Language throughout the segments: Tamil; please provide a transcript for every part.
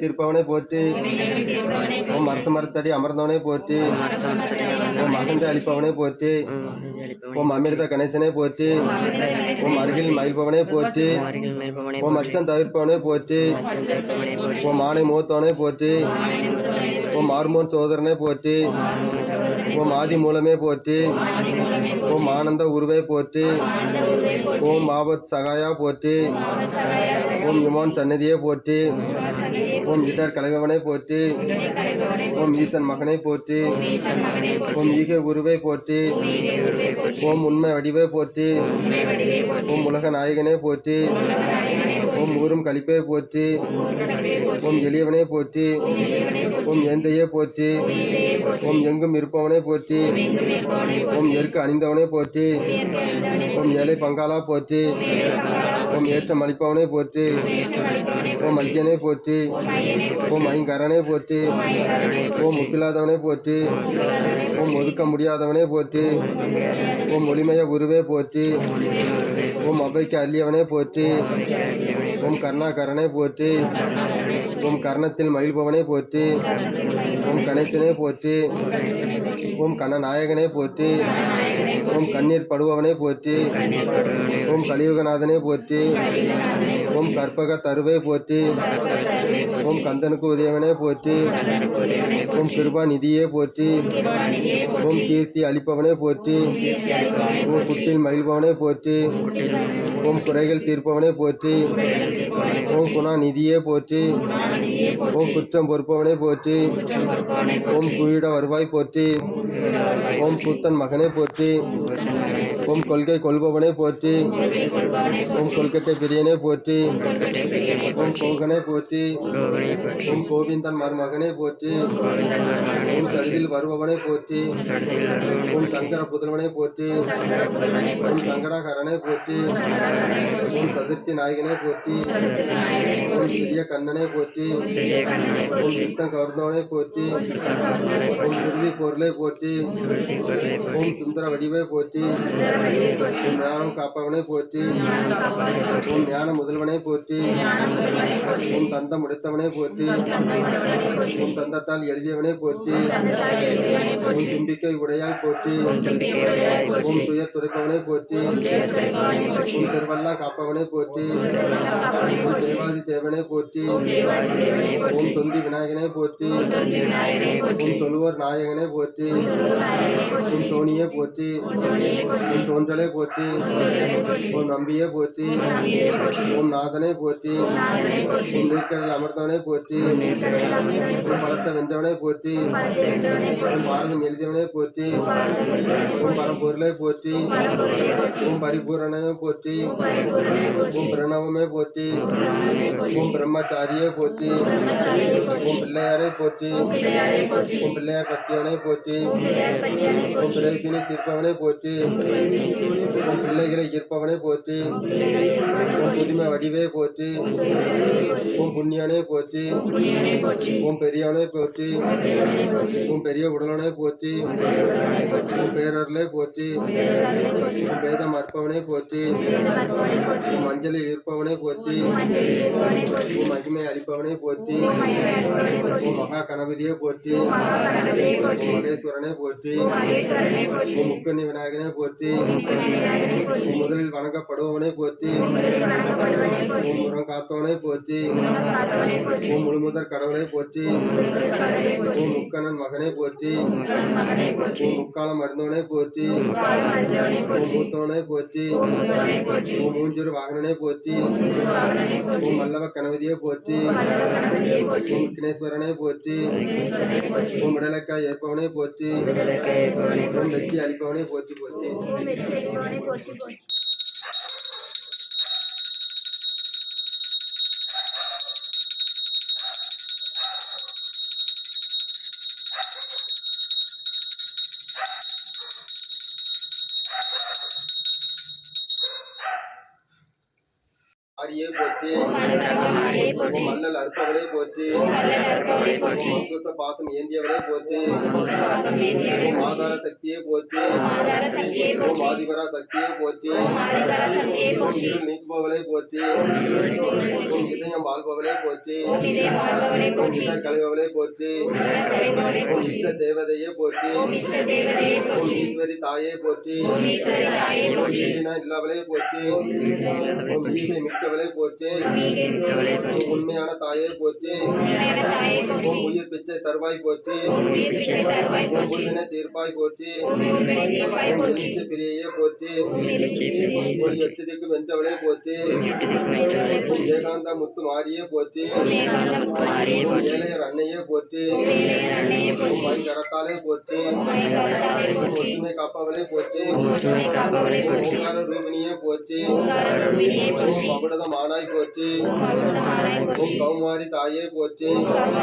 தீர்ப்பவனை போற்றி. ஓம் அரச மரத்தடி அமர்ந்தவனை போற்றி. ஓம் அகந்த அளிப்பவனை போற்றி. ஓம் அமிர்த கணேசனை போற்றி. ஓம் அருகில் மயில்பவனை போற்றி. ஓம் அச்சம் தவிர்ப்பவனை போற்றி. ஓம் ஆணை மூத்தவனை போற்றி. ஓம் ஆர்மோன் சோதரனை போற்றி. ஓம் ஆதி மூலமே போற்றி. ஓம் ஆனந்த உருவை போற்றி. ஓம் ஆபத் சகாயா போற்றி. ஓம் யுமான் சன்னதியை போற்றி. ஓம் இடர் கலைவனை போற்றி. ஓம் ஈசன் மகனை போற்றி. ஓம் ஈகை உருவை போற்றி. ஓம் உண்மை வடிவை போற்றி. ஓம் உலக நாயகனை போற்றி. ஓம் ஊரும் கழிப்பை போற்றி. ஓம் எளியவனை போற்றி. ஓம் ஏந்தையை போற்றி. ஓம் எங்கும் இருப்பவனை போற்றி. ஓம் எருக்கு அணிந்தவனை போற்றி. ஓம் ஏழை பங்காளா போற்றி. ஓம் ஏற்றம் அளிப்பவனை போற்றி. ஓம் ஐயனை போற்றி. ஓம் ஐங்கரனை போற்றி. ஓம் ஒப்பில்லாதவனை போற்றி. ஓம் ஒதுக்க முடியாதவனை போற்றி. ஓம் ஒளிமய உருவே போற்றி. ஓம் அவ்வைக்கு அள்ளியவனை போற்றி. ஓம் கருணாகரனை போற்றி. ஓம் கர்ணத்தில் மகிழ்பவனை போற்றி. ஓம் கணேசனை போற்றி. ஓம் கணநாயகனை போற்றி. ஓம் கண்ணீர் படுபவனை போற்றி. ஓம் கலியுகநாதனை போற்றி. ஓம் கற்பக தருவை போற்றி. ஓம் கந்தனுக்கு உதயவனை போற்றி. ஓம் கிருபா நிதியே போற்றி. ஓம் கீர்த்தி அளிப்பவனை போற்றி. ஓம் குட்டில் மகிழ்பவனை போற்றி. ஓம் குறைகள் தீர்ப்பவனை போற்றி. ஓம் குணா நிதியே போற்றி. ஓம் குற்றம் பொறுப்பவனை போற்றி. ஓம் குயிட வருவாய் போற்றி. ஓம் புத்தன் மகனை போற்றி. ஓம் கொள்கை கொள்பவனே போற்றி ஓம் கொல்கட்டை பிரியனே போற்றி ஓம் கோகனே போற்றி ஓம் கோவிந்தன் மருமகனே போற்றி ஓம் சடுதில் வருபவனே போற்றி ஓம் சங்கர புதல்வனே போற்றி ஓம் சங்கடாகரனே போற்றி ஓம் சதுர்த்தி நாயகனே போற்றி ஓம் சிறிய கண்ணனே போற்றி ஓம் சித்தம் கவர்ந்தவனே போற்றி ஓம் சுருதி பொருளை போற்றி ஓம் சுந்தர வடிவை போற்றி ஓம் ஞானம் காப்பவனை போற்றி ஓம் ஞான முதல்வனை போற்றி ஓம் தந்தம் உடைத்தவனை போற்றி ஓம் தந்தத்தால் எழுதியவனை போற்றி ஓம் தும்பிக்கை உடையாய் போற்றி ஓம் துயர் துடைப்பவனை போற்றி ஓம் திருவள்ளா காப்பவனை போற்றி ஓம் தேவாதி தேவனை போற்றி ஓம் தொந்தி விநாயகனை போற்றி ஓம் தொழுவோர் நாயகனை போற்றி ஓம் தோணியே போற்றி ஓம் தோன்றலை போற்றி ஓம் நம்பியே போற்றி ஓம் நாதனை போற்றி ஓம் நீர்க்கடல் அமர்ந்தவனை போற்றி ஓம் பலத்தை வென்றவனை போற்றி ஓம் பாரதம் எழுதியவனை போற்றி ஓம் பரம்பொருளை போற்றி ஓம் பரிபூரணனை போற்றி ஓம் பிரணவமே போற்றி ஓம் பிரம்மச்சாரியை போற்றி ஓம் பிள்ளையாரை போற்றி ஓம் பிள்ளையார் பட்டியவனை போற்றி ஓம் பிறப்பினை தீர்ப்பவனை போற்றி ஓம் பிள்ளைகளை ஈர்ப்பவனை போற்றி ஓம் புதுமை வடிவே போற்றி ஓம் புண்ணியனை போற்றி ஓம் பெரியவனை போற்றி ஓம் பெரிய உடலனை போற்றி ஓம் பேரர்களை போற்றி ஓம் வேதம் அற்பவனை போற்றி ஓம் மஞ்சளில் இருப்பவனை போற்றி ஓம் மகிமை அளிப்பவனை போற்றி ஓம் மகா கணபதியை போற்றி ஓம் மகேஸ்வரனை போற்றி ஓம் முக்கண்ணி விநாயகனை போற்றி ஓம் முதலில் வணங்கப்படுபவனை போற்றி ஓம் முறம் காத்தவனை போற்றி ஓம் முழுமுதற் கடவுளை போற்றி ஓம் முக்கண்ணன் மகனை போற்றி ஓம் முக்காலம் மருந்தவனை போற்றி ஓம் மூத்தவனை போற்றி ஓம் மூஞ்சூர் வாகனனை போற்றி ஓம் மல்லவ கணபதியை போற்றி ஓம் விக்னேஸ்வரனை போற்றி ஓம் விடலக்காய் ஏற்பவனை போற்றி ஓம் வெற்றி அளிப்பவனை போற்றி போற்றி ஆரியே போற்றி ஓம் மல்லல் அற்பவளே போற்றி ஓம் அங்குச பாசம் ஏந்தியவளே போற்றி ஓம் ஆதார சக்தியை போற்றி ஓம் ஆதிபரா சக்தியை போற்றி ஓம் இருள் நீக்குபவளை போற்றி ஓம் இதயம் வாழ்பவளை போற்றி ஓம் இடர் களைபவளை போற்றி ஓம் இஷ்ட தேவதையை போற்றி ஓம் ஈஸ்வரி தாயை போற்றி ஓம் ஈடினா இல்லாவளை போற்றி ஓம் ஈகை மிக்கவளை போற்றி ஓம் உண்மையான தாயை போற்றி ஓம் உயிர் பிச்சை தருவாய் போற்றி ஓம் உள்வினை தீர்ப்பாய் போற்றி ஓம் எழுச்சி பிரியை போற்றி ஒளி எட்டு திக்கு வென்றவளை போற்றி ஓம் ஏகாந்த முத்து மாரியே போற்றி ஓம் ஏழையர் அன்னையே போற்றி ஓம் மை கரத்தாலே போற்றி ஓம் ஒற்றுமை காப்பவளை போற்றி ஓங்கார ரூபிணியே போற்றி ஓம் மகுடத மானாய் போற்றி ஓம் கௌமாரி தாயே போற்றி ஓம்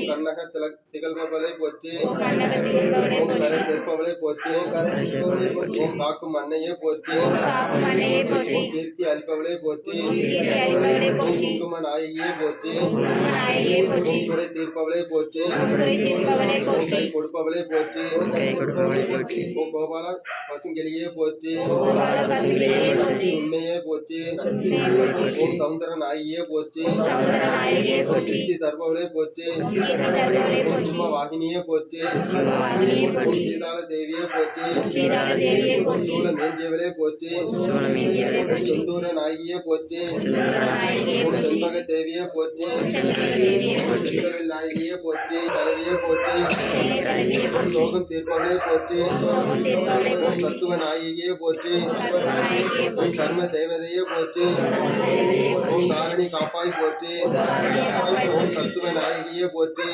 கண்ணக திகழ்பவளை போற்றி ஓம் கரை சேர்ப்பவளை போற்றி ஓம் காக்கும் அன்னையே போற்றி ஓம் கீர்த்தி அளிப்பவளை போற்றி ஓம் குங்கும நாயகியே போற்றி ஓம் குறை தீர்ப்பவளை போற்றி ஓம் கை கொடுப்பவளை போற்றி ஓம் கோபால பசுங்கெளியே போற்றி உண்மையே போற்றி ஓம் சௌந்தர நாயகியே போற்றி ஓம் சித்தி தர்பவளை போற்றி ஓம் சும்மா வாகினியே போற்றி ஓம் சீதாள தேவியே போற்றி ஓம் சூழ மேந்தியவளே போற்றி ஓம் சுந்தூர நாயகியே போற்றி ஓம் செண்பக தேவியே போற்றி ஓம் செந்தவில் நாயகியே போற்றி தலைவியே போற்றி ஓம் சோகம் தீர்ப்பவளே போற்றி ஓம் தத்துவ நாயகியே போற்றி ஓம் கர்ம தேவதையே போற்றி ஓம் தாரணி காப்பாய் போற்றி ஓம் தத்துவ நாயகியே போற்றி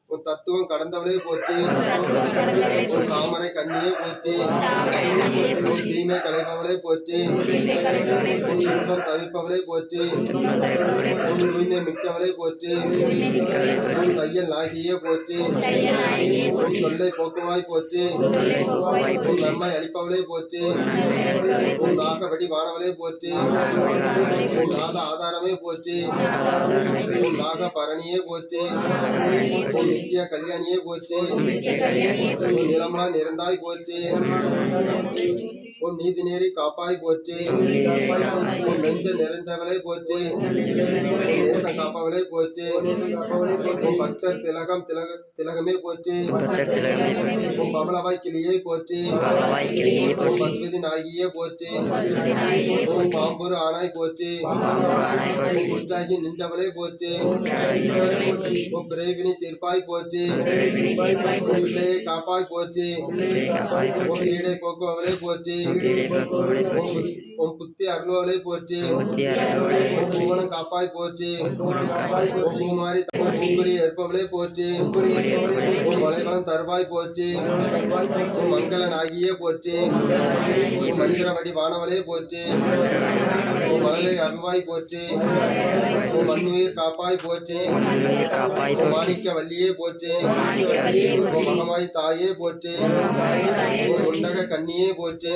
ஓம் தத்துவம் கடந்தவளே போற்றி ஓம் தாமரை கண்ணி தாமரைக்கண்ணியே போற்றி ஓம் தீமை களைபவளை போற்றி ஓம் துன்பம் தவிப்பவளை போற்றி ஓம் தூய்மை மிக்கவளை போற்றி ஓம் தையல் நாகியே போற்றி ஓம் சொல்லை போக்குவாய் போற்றி ஓம் நன்மை அளிப்பவளை போற்றி ஓம் நாக வெடி வானவளை போற்றி ஓம் நாத ஆதாரமே போற்றி ஓம் நாக பரணியே போற்றி ஓம் நித்திய கல்யாணியே போற்றி ஓம் நிலமலா நிறந்தாய் போற்றி ஓம் நீதி நேரி காப்பாய் போற்றி ஓம் நெஞ்ச நிறைந்தவளை போற்றி நேச காப்பவளை போற்றி ஓம் பக்தர் திலகமே போற்றி ஓம் பவளவாய் கிளியை போற்றி ஓம் பசுபதி நாயகியே போற்றி ஓம் பாம்புரு ஆனாய் போற்றி ஓம் குற்றாகி நின்றவளை போற்றி ஓம் பிரேவினி தீர்ப்பாய் போற்றி ஓம் பிள்ளையை காப்பாய் போற்றி ஓம் வீடை போக்குவவளை போற்றி ஓம் புத்தி அருள்வளை போற்றி ஓம் பூவனம் காப்பாய் போற்றி ஓம் பூமாரி பூங்குடி ஏற்பவளை போற்றி ஓம் வளைவளம் தருவாய் போற்றி ஓம் மங்கள நாகியே போற்றி ஓம் மந்திரவடி வானவளை போற்றி ஓம் மலலை அருள்வாய் போற்றி ஓம் மண்ணுயிர் காப்பாய் போற்றி ஓம் மாணிக்க வல்லியே போற்றி ஓம் மகமாய் தாயே போற்றி ஓம் உண்டக கண்ணியே போற்றி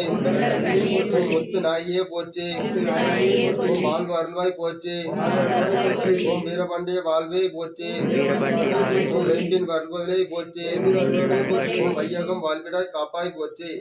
ஓம் முத்து நாயே போற்றி ஓம் வாழ்வு அருள்வாய் போற்றி ஓம் வீரபாண்டிய வாழ்வே போற்றி ஓம் வெம்பின் வருபவளை போற்றி ஓம் வையகம் வாழ்விடாய் காப்பாய் போற்றி